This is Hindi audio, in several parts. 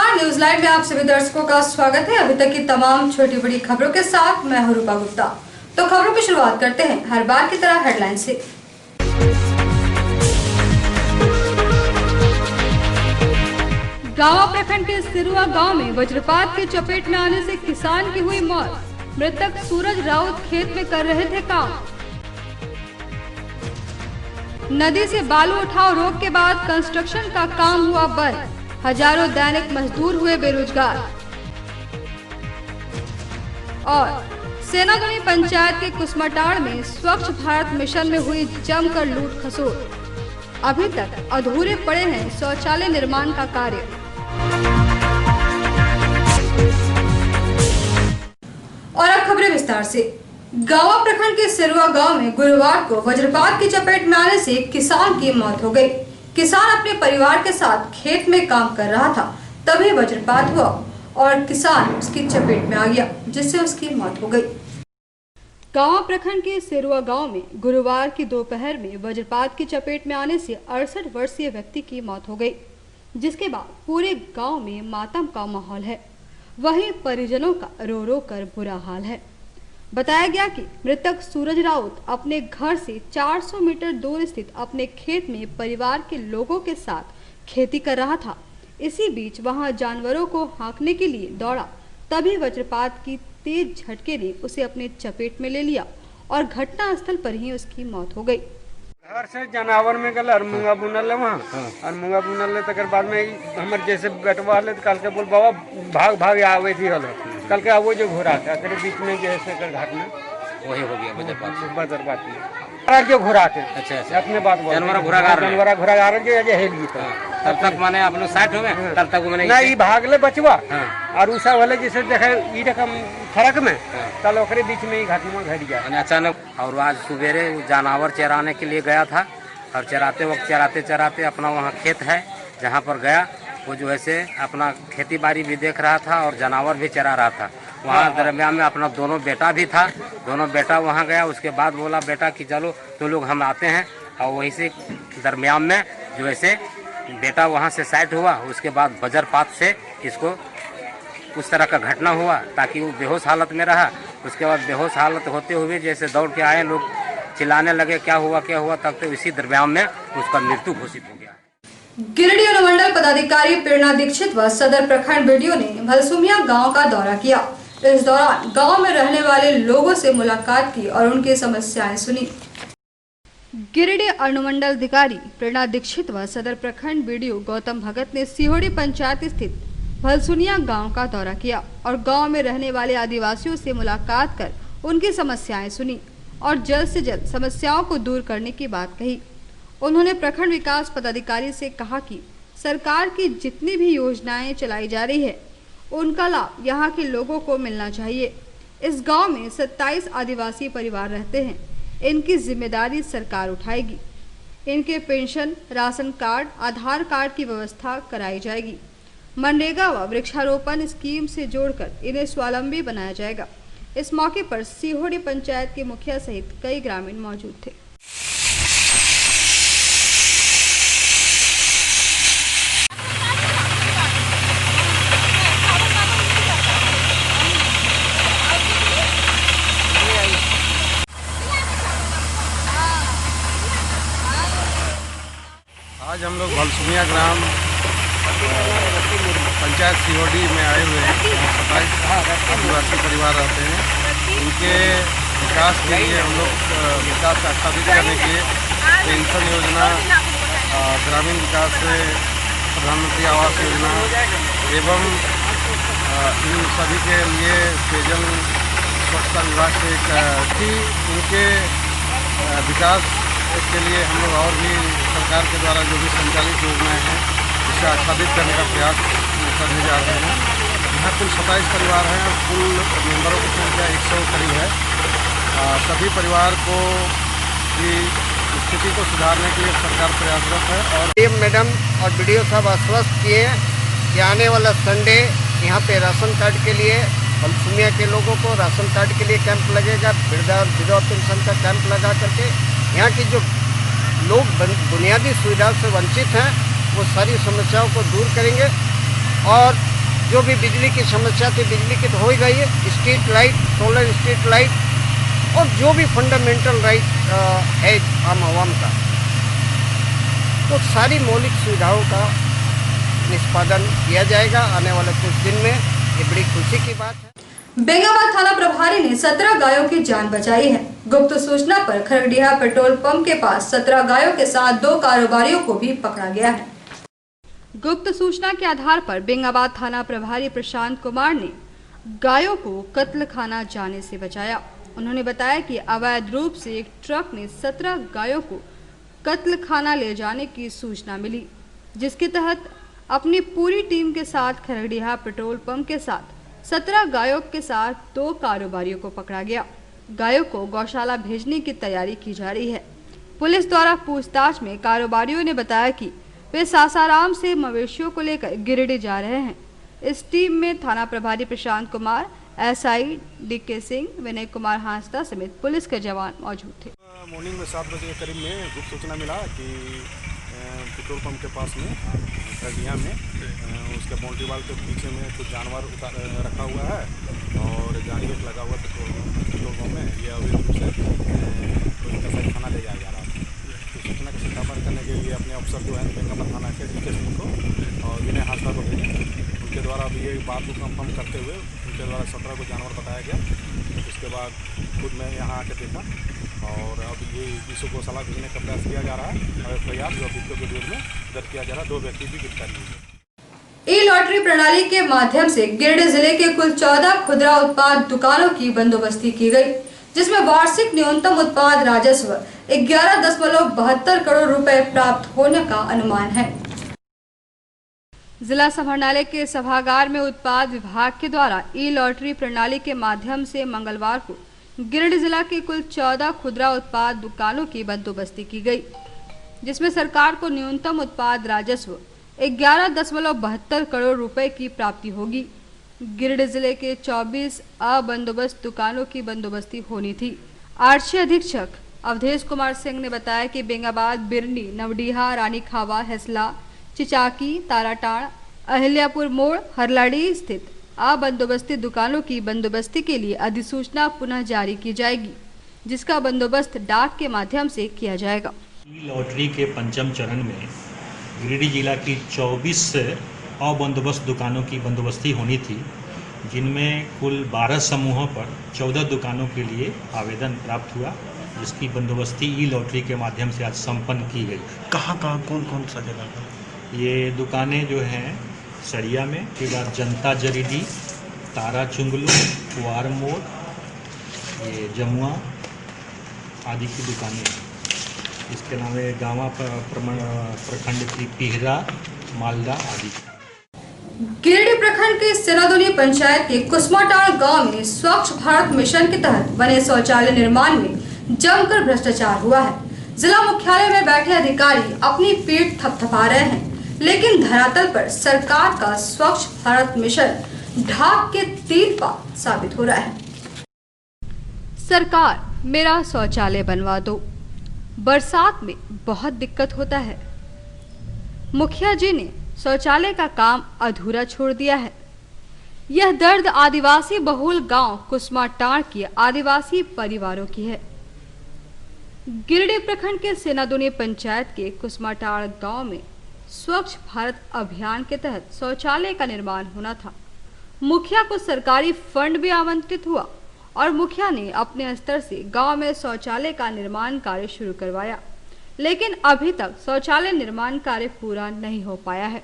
नमस्कार, न्यूज लाइव में आप सभी दर्शकों का स्वागत है। अभी तक की तमाम छोटी बड़ी खबरों के साथ मैं हूं रूपा गुप्ता। तो खबरों की शुरुआत करते हैं हर बार की तरह हेडलाइन से। गांवा प्रखंड के सिरुआ गांव में वज्रपात की चपेट में आने से किसान की हुई मौत। मृतक सूरज राउत खेत में कर रहे थे काम। नदी से बालू उठाव रोक के बाद कंस्ट्रक्शन का काम हुआ बंद। हजारों दैनिक मजदूर हुए बेरोजगार। और सेनागुनी पंचायत के कुसमटाड़ में स्वच्छ भारत मिशन में हुई जमकर लूट खसोट। अभी तक अधूरे पड़े हैं शौचालय निर्माण का कार्य। और अब खबरें विस्तार से। गांवा प्रखंड के सिरुआ गांव में गुरुवार को वज्रपात की चपेट में आने से एक किसान की मौत हो गई। किसान अपने परिवार के साथ खेत में काम कर रहा था, तभी वज्रपात हुआ और किसान उसकी चपेट में आ गया, जिससे उसकी मौत हो गई। गांवा प्रखंड के सिरुआ गांव में गुरुवार की दोपहर में वज्रपात की चपेट में आने से 68 वर्षीय व्यक्ति की मौत हो गई, जिसके बाद पूरे गांव में मातम का माहौल है। वहीं परिजनों का रो रो कर बुरा हाल है। बताया गया कि मृतक सूरज राउत अपने घर से 400 मीटर दूर स्थित अपने खेत में परिवार के लोगों के साथ खेती कर रहा था। इसी बीच वहां जानवरों को हाँकने के लिए दौड़ा, तभी वज्रपात की तेज झटके ने उसे अपने चपेट में ले लिया और घटना स्थल पर ही उसकी मौत हो गई। घर से जानवर में गल मुंगा बुनल वहाँ और मुंगा बुनल तकर बाद में हमारे जैसे बेटवा ले कल के बोल बाबा भाग भाग आवे थी हल कल के वो जो घोड़ा था तेरे बीच में जैसे कर घाटना वही हो गया बजरपात में जो घोड़ा थे। अच्छा अपने बात जानवर घोड़ा गा रहे जो हेल गई तब तक माने अपने 60 हो गए तब तक मैंने ना ये भागले बचवा और उषा वाले जैसे देखे ई रकम फरक में कल ओकरे बीच में ही घाटी में घट गया अचानक। और आज सुबेरे जानवर चराने के लिए गया था और चराते वक्त चराते अपना वहाँ खेत है जहाँ पर गया, वो जो है से अपना खेती बाड़ी भी देख रहा था और जानवर भी चरा रहा था। वहाँ दरमियान में अपना दोनों बेटा भी था, दोनों बेटा वहाँ गया। उसके बाद बोला बेटा कि चलो तो लोग हम आते हैं, और वहीं से दरमियान में जो है बेटा वहाँ से साइड हुआ। उसके बाद वज्रपात से इसको उस तरह का घटना हुआ ताकि वो बेहोश हालत में रहा। उसके बाद बेहोश हालत होते हुए जैसे दौड़ के आए, लोग चिल्लाने लगे क्या हुआ, तब तो इसी दरमियान में उसका मृत्यु घोषित हो गया। गिरिडीह अनुमंडल पदाधिकारी प्रेरणा दीक्षित व सदर प्रखंड बीडीओ ने भलसुमिया गांव का दौरा किया। इस दौरान गांव में रहने वाले लोगों से मुलाकात की और उनकी समस्याएं सुनी। गिरिडीह अनुमंडल अधिकारी प्रेरणा दीक्षित व सदर प्रखंड बीडीओ गौतम भगत ने सिहोड़ी पंचायत स्थित भलसुनिया गांव का दौरा किया और गांव में रहने वाले आदिवासियों से मुलाकात कर उनकी समस्याएं सुनी और जल्द से जल्द समस्याओं को दूर करने की बात कही। उन्होंने प्रखंड विकास पदाधिकारी से कहा कि सरकार की जितनी भी योजनाएं चलाई जा रही है, उनका लाभ यहाँ के लोगों को मिलना चाहिए। इस गांव में 27 आदिवासी परिवार रहते हैं, इनकी जिम्मेदारी सरकार उठाएगी। इनके पेंशन, राशन कार्ड, आधार कार्ड की व्यवस्था कराई जाएगी। मनरेगा व वृक्षारोपण स्कीम से जोड़कर इन्हें स्वावलंबी बनाया जाएगा। इस मौके पर सिहोड़ी पंचायत के मुखिया सहित कई ग्रामीण मौजूद थे। आज हम लोग भलसुमिया ग्राम पंचायत सिहोड़ी में आए हुए हैं। 27 आदिवासी परिवार रहते हैं। उनके विकास के लिए हम लोग विकास आच्छादित करने के लिए पेंशन योजना, ग्रामीण विकास से प्रधानमंत्री आवास योजना एवं इन सभी के लिए पेयजल स्वच्छता विभाग से उनके विकास के लिए हम लोग और भी सरकार के द्वारा जो भी संचालित योजनाएं हैं उसे आच्छादित करने का प्रयास करने जा रहे हैं। यहाँ कुल 27 परिवार हैं और कुल मेंबरों की संख्या 100 करीब है। सभी परिवार को की स्थिति को सुधारने के लिए सरकार प्रयासरत है। और मैडम और बीडीओ साहब आश्वस्त किए कि आने वाला संडे यहाँ पे राशन कार्ड के लिए भलसुमिया के लोगों को राशन कार्ड के लिए कैंप लगेगा। वृद्धा और विधवा पेंशन का कैंप लगा करके यहाँ की जो लोग बुनियादी सुविधाओं से वंचित हैं वो सारी समस्याओं को दूर करेंगे। और जो भी बिजली की समस्या थी बिजली की तो हो ही गई है, street light, solar street light और जो भी फंडामेंटल राइट है आम आवाम का, तो सारी मौलिक सुविधाओं का निष्पादन किया जाएगा आने वाले कुछ दिन में। ये बड़ी खुशी की बात है। बेंगाबाद थाना प्रभारी ने 17 गायों की जान बचाई है। गुप्त सूचना पर खरगडिहा पेट्रोल पंप के पास 17 गायों के साथ 2 कारोबारियों को भी पकड़ा गया है। गुप्त सूचना के आधार पर बेंगाबाद थाना प्रभारी प्रशांत कुमार ने गायों को कत्ल खाना जाने से बचाया। उन्होंने बताया कि अवैध रूप से एक ट्रक ने 17 गायों को कत्ल खाना ले जाने की सूचना मिली, जिसके तहत अपनी पूरी टीम के साथ खरगडिहा पेट्रोल पंप के साथ 17 गायों के साथ 2 कारोबारियों को पकड़ा गया। गायों को गौशाला भेजने की तैयारी की जा रही है। पुलिस द्वारा पूछताछ में कारोबारियों ने बताया कि वे सासाराम से मवेशियों को लेकर गिरिडीह जा रहे हैं। इस टीम में थाना प्रभारी प्रशांत कुमार, एसआई डीके सिंह, विनय कुमार हांसदा समेत पुलिस के जवान मौजूद थे। मॉर्निंग में 7 बजे के करीब में गुप्त सूचना मिला कि पेट्रोल पंप के पास में खरगडिहा में उसके बाउंड्री वाल के पीछे में कुछ जानवर रखा हुआ है और गाड़ी एक लगा हुआ पेट्रोल पंप में। ये अवैध रूप से कोई कसाई खाना ले जाया जा रहा था। तो सूचना का सत्यापन करने के लिए अपने अफसर जो है बेंगाबाद थाना के डीके सिंह को और विनय हांसदा को भेजे। उनके द्वारा अभी ये बात को कंफर्म करते हुए उनके द्वारा 17 को जानवर बताया गया। उसके बाद खुद मैं यहाँ आके देखा और अब ये विश्व गौशाला भेजने का प्रयास किया जा रहा है और प्रयास जो अभियुक्तों के विरुद्ध में दर्ज किया जा रहा है। 2 व्यक्ति भी गिरफ्तार किए गए। ई लॉटरी प्रणाली के माध्यम से गिरिडीह जिले के कुल 14 खुदरा उत्पाद दुकानों की बंदोबस्ती की गई, जिसमें वार्षिक न्यूनतम उत्पाद राजस्व 11.72 करोड़ रुपए प्राप्त होने का अनुमान है। जिला समाहरणालय के सभागार में उत्पाद विभाग के द्वारा ई लॉटरी प्रणाली के माध्यम से मंगलवार को गिरिडीह जिला के कुल 14 खुदरा उत्पाद दुकानों की बंदोबस्ती की गई, जिसमें सरकार को न्यूनतम उत्पाद राजस्व 11.72 करोड़ रुपए की प्राप्ति होगी। गिरिडीह जिले के 24 अबंदोबस्त दुकानों की बंदोबस्ती होनी थी। आरक्षी अधीक्षक अवधेश कुमार सिंह ने बताया कि बेंगाबाद, बिरनी, नवडीहा, रानीखावा, हेसला, चिचाकी, ताराटाड़, अहिल्यापुर मोड़, हरलाड़ी स्थित अबंदोबस्ती दुकानों की बंदोबस्ती के लिए अधिसूचना पुनः जारी की जाएगी, जिसका बंदोबस्त डाक के माध्यम से किया जाएगा। ई लॉटरी के पंचम चरण में गिरिडीह जिला की 24 अबंदोबस्त दुकानों की बंदोबस्ती होनी थी, जिनमें कुल 12 समूहों पर 14 दुकानों के लिए आवेदन प्राप्त हुआ, जिसकी बंदोबस्ती ई लॉटरी के माध्यम से आज संपन्न की गई। कहाँ कौन कौन सा जगह पर? ये दुकानें जो हैं सरिया में, के बाद जनता जरीडी, तारा चुंगलू, कुआर मोड़, ये जमुआ आदि की दुकानें। इसके अलावा गाँवा प्रखंड की पिहरा, मालदा आदि। गिरिडीह प्रखंड के सेनादोनी पंचायत के कुसमाटाड़ गांव में स्वच्छ भारत मिशन के तहत बने शौचालय निर्माण में जमकर भ्रष्टाचार हुआ है। जिला मुख्यालय में बैठे अधिकारी अपनी पीठ थपथपा रहे हैं, लेकिन धरातल पर सरकार का स्वच्छ भारत मिशन ढाक के 3 पात साबित हो रहा है। सरकार, मेरा शौचालय बनवा दो। बरसात में बहुत दिक्कत होता है। मुखिया जी ने शौचालय का काम अधूरा छोड़ दिया है। यह दर्द आदिवासी बहुल गांव कुसमाटाड़ के आदिवासी परिवारों की है। गिरिडीह प्रखंड के सेनादोनी पंचायत के कुसमाटाड़ गांव में स्वच्छ भारत अभियान के तहत शौचालय का निर्माण होना था। मुखिया को सरकारी फंड भी आवंटित हुआ और मुखिया ने अपने स्तर से गांव में शौचालय का निर्माण कार्य शुरू करवाया, लेकिन अभी तक शौचालय निर्माण कार्य पूरा नहीं हो पाया है।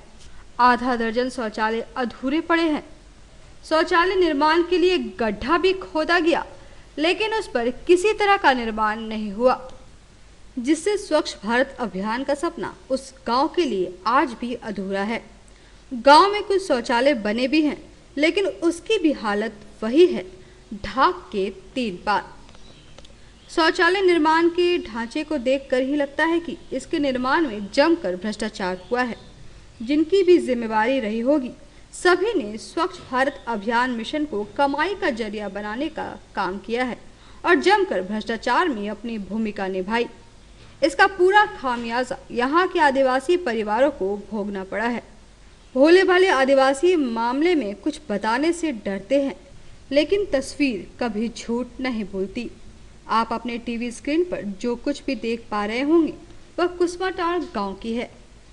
आधा दर्जन शौचालय अधूरे पड़े हैं। शौचालय निर्माण के लिए गड्ढा भी खोदा गया, लेकिन उस पर किसी तरह का निर्माण नहीं हुआ, जिससे स्वच्छ भारत अभियान का सपना उस गांव के लिए आज भी अधूरा है। गांव में कुछ शौचालय बने भी हैं, लेकिन उसकी भी हालत वही है, ढाक के 3 पात। शौचालय निर्माण के ढांचे को देखकर ही लगता है कि इसके निर्माण में जमकर भ्रष्टाचार हुआ है। जिनकी भी जिम्मेवारी रही होगी, सभी ने स्वच्छ भारत अभियान मिशन को कमाई का जरिया बनाने का काम किया है और जमकर भ्रष्टाचार में अपनी भूमिका निभाई। इसका पूरा खामियाजा यहाँ के आदिवासी परिवारों को भोगना पड़ा है। भोले भाले आदिवासी मामले में कुछ बताने से डरते हैं, लेकिन तस्वीर कभी झूठ नहीं बोलती। आप अपने टीवी स्क्रीन पर जो कुछ भी देख पा रहे होंगे वह कुसमाटांड़ गांव की है,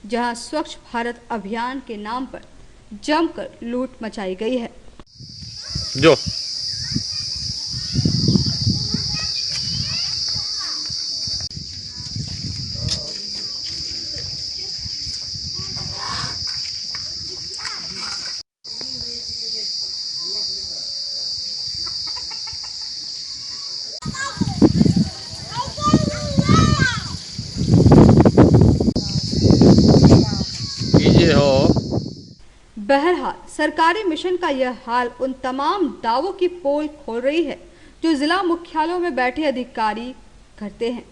जहां स्वच्छ भारत अभियान के नाम पर जमकर लूट मचाई गई है। जो बहरहाल सरकारी मिशन का यह हाल उन तमाम दावों की पोल खोल रही है जो जिला मुख्यालयों में बैठे अधिकारी करते हैं।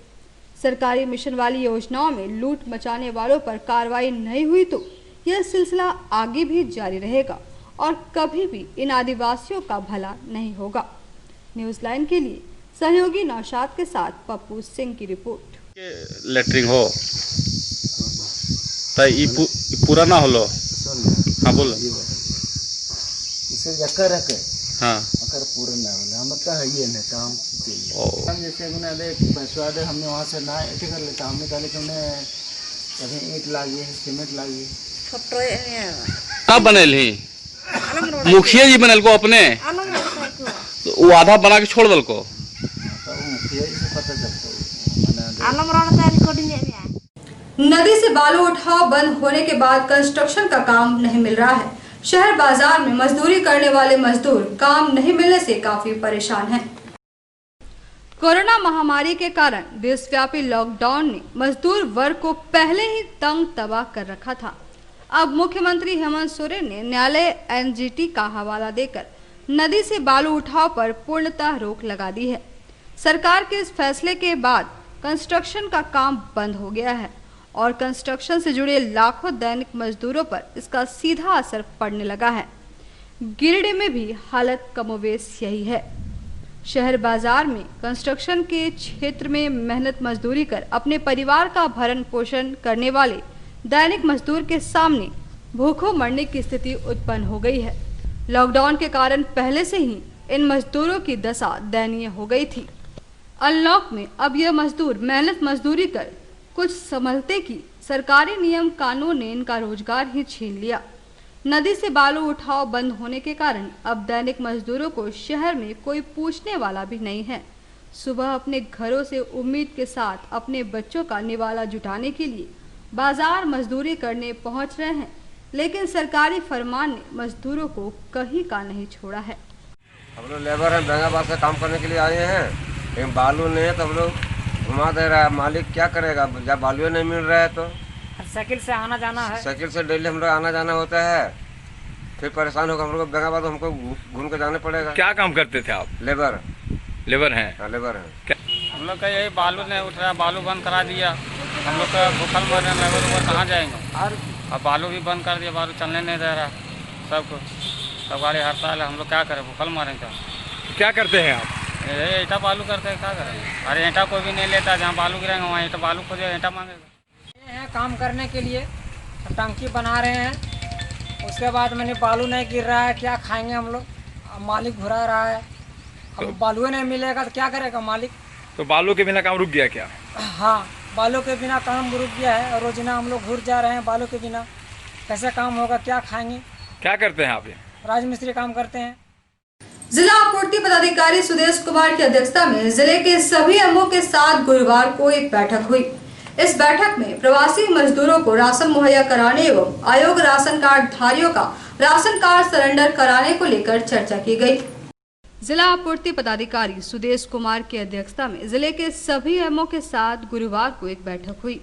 सरकारी मिशन वाली योजनाओं में लूट मचाने वालों पर कार्रवाई नहीं हुई तो यह सिलसिला आगे भी जारी रहेगा और कभी भी इन आदिवासियों का भला नहीं होगा। न्यूज़ लाइन के लिए सहयोगी नौशाद के साथ पप्पू सिंह की रिपोर्ट। लेटरिंग हो पूरा ना होलो। हाँ बोलो। इसे जकर रखे हाँ अगर पूरा ना बोले हम तो है ये ना काम हम जैसे गुना दे पैसा दे हमने वहाँ से ना ऐसे कर लेता हमने पहले तुमने कभी ईंट लागी सीमेंट लागी कब बनल ही मुखिया जी बनल को अपने तो वो आधा बना के छोड़ दल को तो मुखिया जी से पता चलता नदी से बालू उठाव बंद होने के बाद कंस्ट्रक्शन का काम नहीं मिल रहा है। शहर बाजार में मजदूरी करने वाले मजदूर काम नहीं मिलने से काफी परेशान हैं। कोरोना महामारी के कारण देशव्यापी लॉकडाउन ने मजदूर वर्ग को पहले ही तंग तबाह कर रखा था। अब मुख्यमंत्री हेमंत सोरेन ने न्यायालय एनजीटी का हवाला देकर नदी से बालू उठाव पर पूर्णतः रोक लगा दी है। सरकार के इस फैसले के बाद कंस्ट्रक्शन का काम बंद हो गया है और कंस्ट्रक्शन से जुड़े लाखों दैनिक मजदूरों पर इसका सीधा असर पड़ने लगा है। गिरिडीह में भी हालत कमोवेश यही है। शहर बाजार में कंस्ट्रक्शन के क्षेत्र में मेहनत मजदूरी कर अपने परिवार का भरण पोषण करने वाले दैनिक मजदूर के सामने भूखों मरने की स्थिति उत्पन्न हो गई है। लॉकडाउन के कारण पहले से ही इन मजदूरों की दशा दयनीय हो गई थी। अनलॉक में अब यह मजदूर मेहनत मजदूरी कर कुछ समझते कि सरकारी नियम कानून ने इनका रोजगार ही छीन लिया। नदी से बालू उठाव बंद होने के कारण अब दैनिक मजदूरों को शहर में कोई पूछने वाला भी नहीं है। सुबह अपने घरों से उम्मीद के साथ अपने बच्चों का निवाला जुटाने के लिए बाजार मजदूरी करने पहुंच रहे हैं, लेकिन सरकारी फरमान ने मजदूरों को कहीं का नहीं छोड़ा है। हम लोग लेबर हैं, बेंगाबाद से काम करने के लिए आए हैं, लेकिन बालू नहीं है तो हम लोग घुमा दे रहा है। मालिक क्या करेगा जब बालू नहीं मिल रहा है तो साइकिल से आना जाना है। साइकिल से डेली हम लोग आना जाना होता है, फिर परेशान होकर हम लोग बेंगाबाद हमको घूम के जाने पड़ेगा। क्या काम करते थे आप? लेबर हैं। हाँ लेबर हैं। हम लोग का यही बालू नहीं उठ रहा, बालू बंद करा दिया। हम लोग का भूखल मर रहे हैं, लेबर कहाँ जाएंगे। अब बालू भी बंद कर दिया, बालू चलने नहीं दे रहा सबको। सब गाड़ी हड़ताल है, हम लोग क्या करें, भूखल मरेंगे। क्या करते हैं आप? ईंटा बालू करते हैं, क्या करें। अरे ईंटा कोई भी नहीं लेता, जहाँ बालू गिरेंगे वहाँ ईंटा बालू खोजे ईंटा मांगेगा। ये है काम करने के लिए, टंकी बना रहे हैं। उसके बाद मैंने बालू नहीं गिर रहा है, क्या खाएंगे हम लोग। मालिक घुरा रहा है, अब बालू नहीं मिलेगा तो क्या करेगा मालिक। तो बालू के बिना काम रुक गया क्या? हाँ, बालू के बिना काम रुक गया है और रोजाना हम लोग घुर जा रहे हैं। बालू के बिना कैसे काम होगा, क्या खाएंगे। क्या करते हैं आप? राजमिस्त्री काम करते हैं। जिला आपूर्ति पदाधिकारी सुदेश कुमार की अध्यक्षता में जिले के सभी एमओ के साथ गुरुवार को एक बैठक हुई। इस बैठक में प्रवासी मजदूरों को राशन मुहैया कराने एवं अयोग्य राशन कार्ड धारियों का राशन कार्ड सरेंडर कराने को लेकर चर्चा की गई। जिला आपूर्ति पदाधिकारी सुदेश कुमार की अध्यक्षता में जिले के सभी एमओ के साथ गुरुवार को एक बैठक हुई।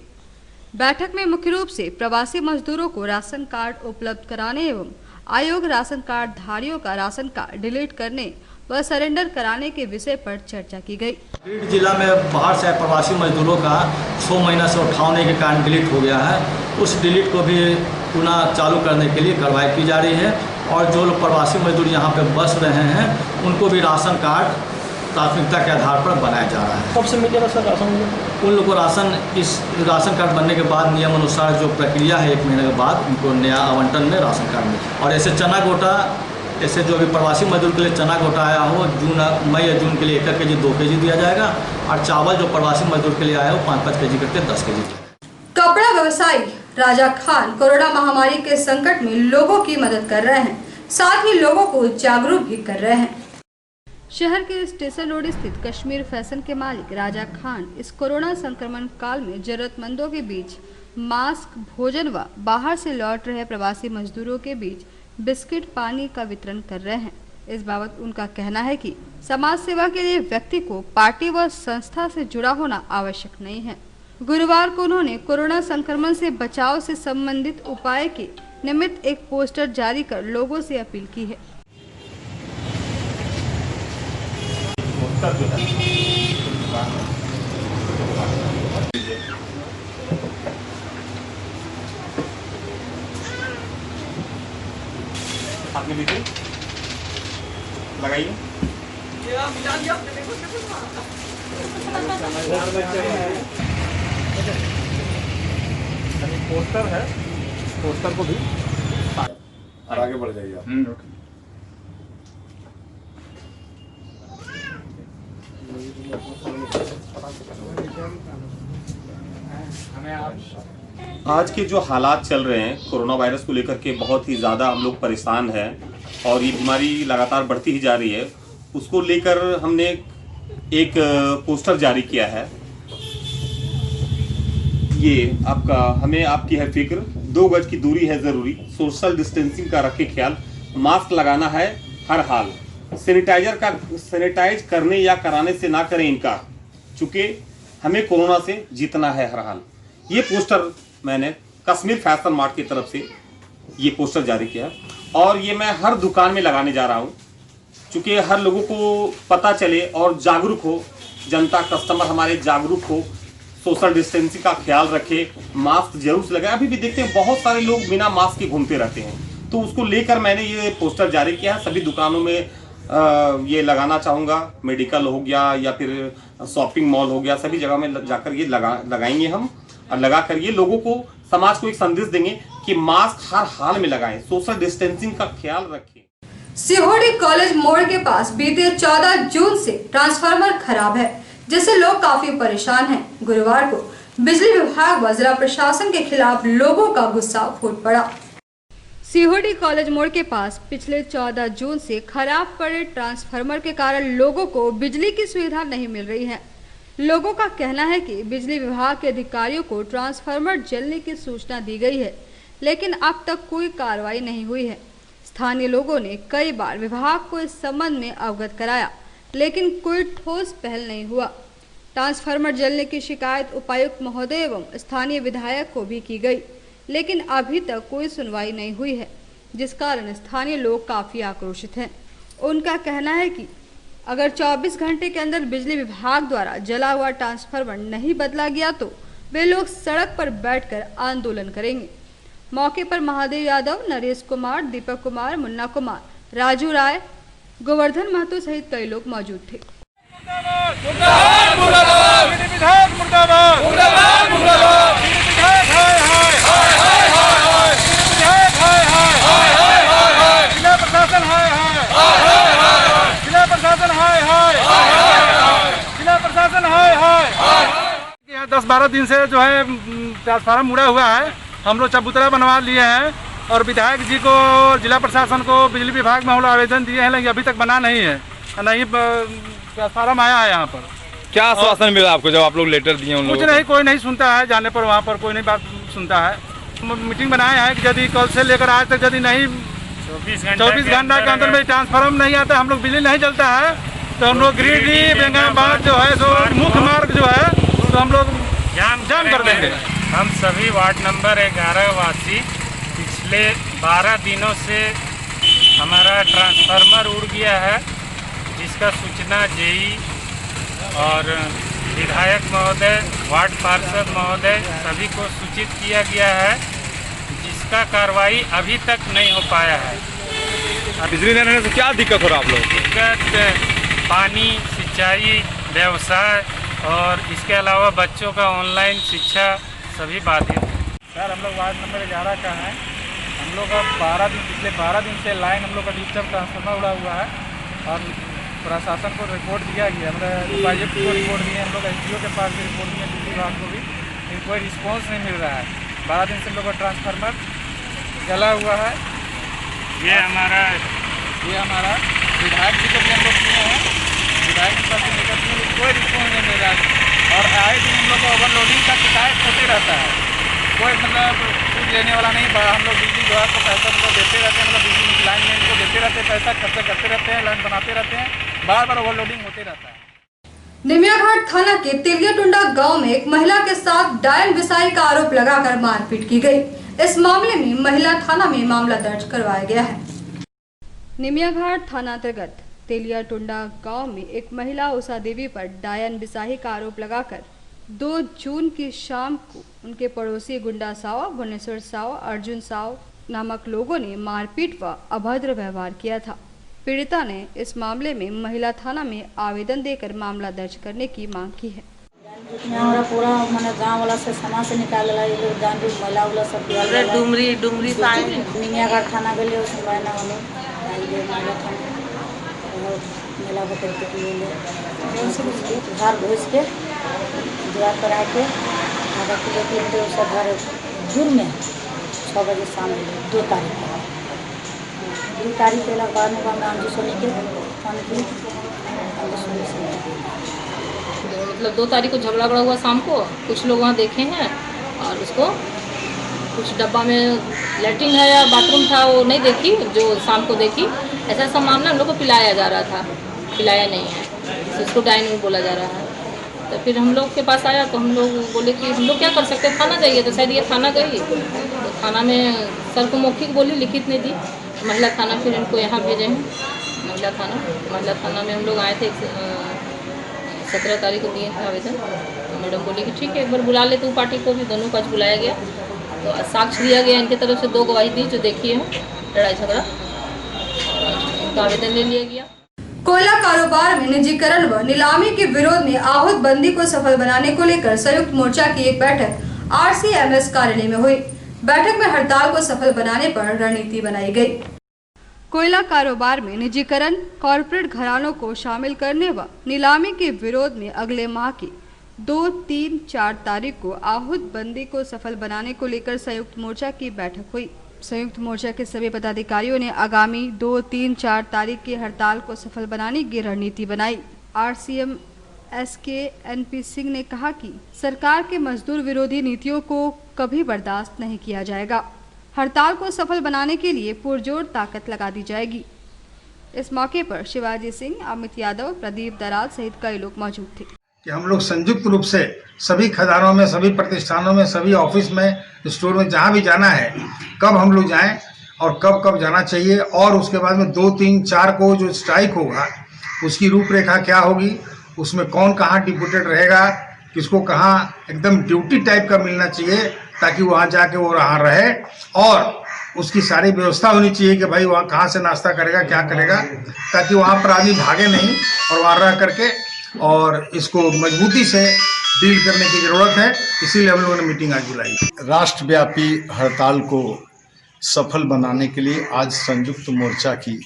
बैठक में मुख्य रूप से प्रवासी मजदूरों को राशन कार्ड उपलब्ध कराने एवं अयोग्य राशन कार्ड धारियों का राशन कार्ड डिलीट करने व सरेंडर कराने के विषय पर चर्चा की गई। गिरिडीह जिला में बाहर से प्रवासी मजदूरों का 6 महीना से उठाने के कारण डिलीट हो गया है। उस डिलीट को भी पुनः चालू करने के लिए कार्रवाई की जा रही है और जो लोग प्रवासी मजदूर यहाँ पे बस रहे हैं उनको भी राशन कार्ड प्राथमिकता के आधार पर बनाया जा रहा है। कब से मिलेगा सर राशन? उन लोगों को राशन इस राशन कार्ड बनने के बाद नियम अनुसार जो प्रक्रिया है 1 महीने के बाद उनको नया आवंटन में राशन कार्ड मिले। और ऐसे चना गोटा, ऐसे जो अभी प्रवासी मजदूर के लिए चना गोटा आया हो मई या जून के लिए 1 केजी 2 केजी दिया जाएगा। और चावल जो प्रवासी मजदूर के लिए आया हो 5-5 केजी करके 10 केजी दिया जाएगा। कपड़ा व्यवसायी राजा खान कोरोना महामारी के संकट में लोगों की मदद कर रहे हैं, साथ ही लोगों को जागरूक भी कर रहे हैं। शहर के स्टेशन रोड स्थित कश्मीर फैशन के मालिक राजा खान इस कोरोना संक्रमण काल में जरूरतमंदों के बीच मास्क, भोजन व बाहर से लौट रहे प्रवासी मजदूरों के बीच बिस्किट, पानी का वितरण कर रहे हैं। इस बाबत उनका कहना है कि समाज सेवा के लिए व्यक्ति को पार्टी व संस्था से जुड़ा होना आवश्यक नहीं है। गुरुवार को उन्होंने कोरोना संक्रमण से बचाव से संबंधित उपाय के निमित्त एक पोस्टर जारी कर लोगों से अपील की है। आपने लीजिए, लगाइए। पोस्टर है, पोस्टर को भी और आगे बढ़ जाइए आप। आज के जो हालात चल रहे हैं कोरोना वायरस को लेकर के बहुत ही ज़्यादा हम लोग परेशान हैं और ये बीमारी लगातार बढ़ती ही जा रही है। उसको लेकर हमने एक पोस्टर जारी किया है। ये आपका हमें आपकी है फिक्र, 2 गज की दूरी है ज़रूरी, सोशल डिस्टेंसिंग का रखे ख्याल, मास्क लगाना है हर हाल, सैनिटाइज करने या कराने से ना करें इनकार, चूँकि हमें कोरोना से जीतना है हर हाल। ये पोस्टर मैंने कश्मीर फैशन मार्ट की तरफ से ये पोस्टर जारी किया और ये मैं हर दुकान में लगाने जा रहा हूँ, चूँकि हर लोगों को पता चले और जागरूक हो, जनता कस्टमर हमारे जागरूक हो, सोशल डिस्टेंसिंग का ख्याल रखे, मास्क जरूर से लगाए। अभी भी देखते हैं बहुत सारे लोग बिना मास्क के घूमते रहते हैं, तो उसको लेकर मैंने ये पोस्टर जारी किया है। सभी दुकानों में ये लगाना चाहूँगा, मेडिकल हो गया या फिर शॉपिंग मॉल हो गया, सभी जगह में जाकर ये लगाएंगे हम और लगा कर ये लोगों को, समाज को एक संदेश देंगे कि मास्क हर हाल में लगाएं, सोशल डिस्टेंसिंग का ख्याल रखें। सीहोड़ी कॉलेज मोड़ के पास बीते 14 जून से ट्रांसफार्मर खराब है, जिससे लोग काफी परेशान हैं। गुरुवार को बिजली विभाग व जिला प्रशासन के खिलाफ लोगों का गुस्सा फूट पड़ा। सीहोड़ी कॉलेज मोड़ के पास पिछले 14 जून से खराब पड़े ट्रांसफार्मर के कारण लोगों को बिजली की सुविधा नहीं मिल रही है। लोगों का कहना है कि बिजली विभाग के अधिकारियों को ट्रांसफार्मर जलने की सूचना दी गई है, लेकिन अब तक कोई कार्रवाई नहीं हुई है। स्थानीय लोगों ने कई बार विभाग को इस संबंध में अवगत कराया, लेकिन कोई ठोस पहल नहीं हुआ। ट्रांसफार्मर जलने की शिकायत उपायुक्त महोदय एवं स्थानीय विधायक को भी की गई, लेकिन अभी तक कोई सुनवाई नहीं हुई है, जिस कारण स्थानीय लोग काफी आक्रोशित हैं। उनका कहना है कि अगर 24 घंटे के अंदर बिजली विभाग द्वारा जला हुआ ट्रांसफार्मर नहीं बदला गया तो वे लोग सड़क पर बैठकर आंदोलन करेंगे। मौके पर महादेव यादव, नरेश कुमार, दीपक कुमार, मुन्ना कुमार, राजू राय, गोवर्धन महतो सहित कई लोग मौजूद थे। यहाँ 10-12 दिन से जो है ट्रांसफार्मर मुड़ा हुआ है। हम लोग चबूतरा बनवा लिए हैं और विधायक जी को, जिला प्रशासन को, बिजली विभाग में हम लोग आवेदन दिए हैं, लेकिन अभी तक बना नहीं है, नहीं ट्रांसफार्मर आया है यहाँ पर। क्या आश्वासन मिला आपको जब आप लोग लेटर दिए उन लोगों कुछ नहीं, कोई नहीं सुनता है। जाने पर वहाँ पर कोई नहीं बात सुनता है। मीटिंग बनाए हैं कि यदि कल से लेकर आज तक यदि नहीं 24 घंटा के अंदर में ट्रांसफार्मर नहीं आता, हम लोग बिजली नहीं चलता है, तो हम लोग गिरिडीह बेंगाबाद जो है सो मुख्य मार्ग जो है तो हम लोग जाम कर देंगे। हम सभी वार्ड नंबर 11 वासी पिछले 12 दिनों से हमारा ट्रांसफार्मर उड़ गया है, जिसका सूचना जेई और विधायक महोदय, वार्ड पार्षद महोदय सभी को सूचित किया गया है, जिसका कार्रवाई अभी तक नहीं हो पाया है। बिजली नहीं रहने से क्या दिक्कत हो रहा है आप लोग? दिक्कत पानी, सिंचाई, व्यवसाय और इसके अलावा बच्चों का ऑनलाइन शिक्षा सभी बाधित है। सर हम लोग वार्ड नंबर 11 का है। हम लोग का पिछले 12 दिन से लाइन हम लोग का डिजिटल ट्रांसफार्मर उड़ा हुआ है और प्रशासन को रिपोर्ट दिया गया, मतलब उपायुक्त को रिपोर्ट दिए, हम लोग SDO के पास भी रिपोर्ट दिए, बिजली विभाग को भी, लेकिन कोई रिस्पॉन्स नहीं मिल रहा है। 12 दिन से हम लोग का ट्रांसफार्मर जला हुआ है। ये हमारा विधायक जी को भी हम लोग किए हैं, विधायक जी से लेकर कोई रिस्पॉन्स नहीं मिल रहा है और आए दिन हम लोग को ओवरलोडिंग का शिकायत होते रहता है। कोई मतलब कुछ लेने वाला नहीं। हम लोग बिजली विभाग को पैसा उनको देते रहते हैं, मतलब बिजली लाइन में इनको देते रहते हैं, पैसा खर्चा करते रहते हैं, लाइन बनाते रहते हैं, बार बार ओवरलोडिंग होते रहता है। निमियाघाट थाना के तेलियाटुंडा गांव में एक महिला के साथ डायन बिसाई का आरोप लगाकर मारपीट की गई। इस मामले में महिला थाना में मामला दर्ज करवाया गया है। निमियाघाट थाना अंतर्गत तेलियाटुंडा गांव में एक महिला उषा देवी पर डायन बिसाही का आरोप लगाकर 2 जून की शाम को उनके पड़ोसी गुंडा साव, भुवनेश्वर साव, अर्जुन साव नामक लोगों ने मारपीट व अभद्र व्यवहार किया था। पीड़िता ने इस मामले में महिला थाना में आवेदन देकर मामला दर्ज करने की मांग की है। हमारा पूरा मैंने गाँव वाला से समाज से निकाल ये लोग जान भी महिला वाला सब डुमरी निमियाघाट थाना के लिए सुनवाई ना होने महिला थाना मेला बकर के लिए घर घुस के द्वार पर आके आधा किलो 3 किलो सब घर दूर में 6 बजे शाम 2 तारीख के बाद में आंधी सोने के मतलब 2 तारीख को झगड़ा बड़ा हुआ शाम को। कुछ लोग वहाँ देखे हैं और उसको कुछ डब्बा में लेटरिन है या बाथरूम था वो नहीं देखी, जो शाम को देखी। ऐसा सब मामला हम लोग को पिलाया जा रहा था, पिलाया नहीं है, उसको डायन में बोला जा रहा है। तो फिर हम लोग के पास आया तो हम लोग बोले कि हम लोग क्या कर सकते हैं, थाना जाइए। तो शायद ये थाना गई तो थाना में सर को मौखिक बोली, लिखित नहीं दी। महिला थाना फिर इनको यहाँ भेजे हैं महिला थाना में हम लोग आए थे 17 तारीख को दिए थे आवेदन। तो मैडम बोली कि ठीक है एक बार बुला लेते, पार्टी को भी दोनों पक्ष बुलाया गया। तो साक्ष्य दिया गया, इनकी तरफ से 2 गवाही दी जो देखी है लड़ाई झगड़ा, इनका आवेदन ले लिया गया। कोयला कारोबार में निजीकरण व नीलामी के विरोध में आहूत बंदी को सफल बनाने को लेकर संयुक्त मोर्चा की एक बैठक RCMS कार्यालय में हुई। बैठक में हड़ताल को सफल बनाने पर रणनीति बनाई गई। कोयला कारोबार में निजीकरण, कॉरपोरेट घरानों को शामिल करने व नीलामी के विरोध में अगले माह की 2, 3, 4 तारीख को आहूत बंदी को सफल बनाने को लेकर संयुक्त मोर्चा की बैठक हुई। संयुक्त मोर्चा के सभी पदाधिकारियों ने आगामी 2, 3, 4 तारीख की हड़ताल को सफल बनाने की रणनीति बनाई। RCMS के NP सिंह ने कहा कि सरकार के मजदूर विरोधी नीतियों को कभी बर्दाश्त नहीं किया जाएगा। हड़ताल को सफल बनाने के लिए पुरजोर ताकत लगा दी जाएगी। इस मौके पर शिवाजी सिंह, अमित यादव, प्रदीप दराज सहित कई लोग मौजूद थे। कि हम लोग संयुक्त रूप से सभी खदानों में, सभी प्रतिष्ठानों में, सभी ऑफिस में, स्टोर में, जहां भी जाना है, कब हम लोग जाएं और कब कब जाना चाहिए, और उसके बाद में 2, 3, 4 को जो स्ट्राइक होगा उसकी रूपरेखा क्या होगी, उसमें कौन कहाँ डिप्यूटेड रहेगा, किसको कहाँ एकदम ड्यूटी टाइप का मिलना चाहिए ताकि वहाँ जाके वो वहाँ रहे, और उसकी सारी व्यवस्था होनी चाहिए कि भाई वहाँ कहाँ से नाश्ता करेगा, क्या करेगा, ताकि वहाँ पर आदमी भागे नहीं और वहाँ रह करके और इसको मजबूती से डील करने की ज़रूरत है। इसीलिए हम लोगों ने मीटिंग आज बुलाई। राष्ट्रव्यापी हड़ताल को सफल बनाने के लिए आज संयुक्त मोर्चा की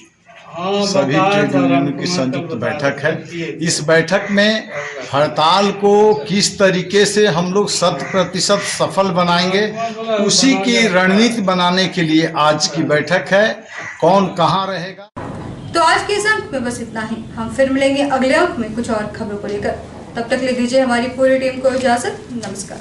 सभी ट्रेड यूनियनों की संयुक्त बैठक है। इस बैठक में हड़ताल को किस तरीके से हम लोग 100% सफल बनाएंगे, उसी की रणनीति बनाने के लिए आज की बैठक है। कौन कहाँ रहेगा। तो आज के इस अंक में बस इतना ही। हम फिर मिलेंगे अगले अंक में कुछ और खबरों को लेकर। तब तक ले दीजिए हमारी पूरी टीम को इजाजत। नमस्कार।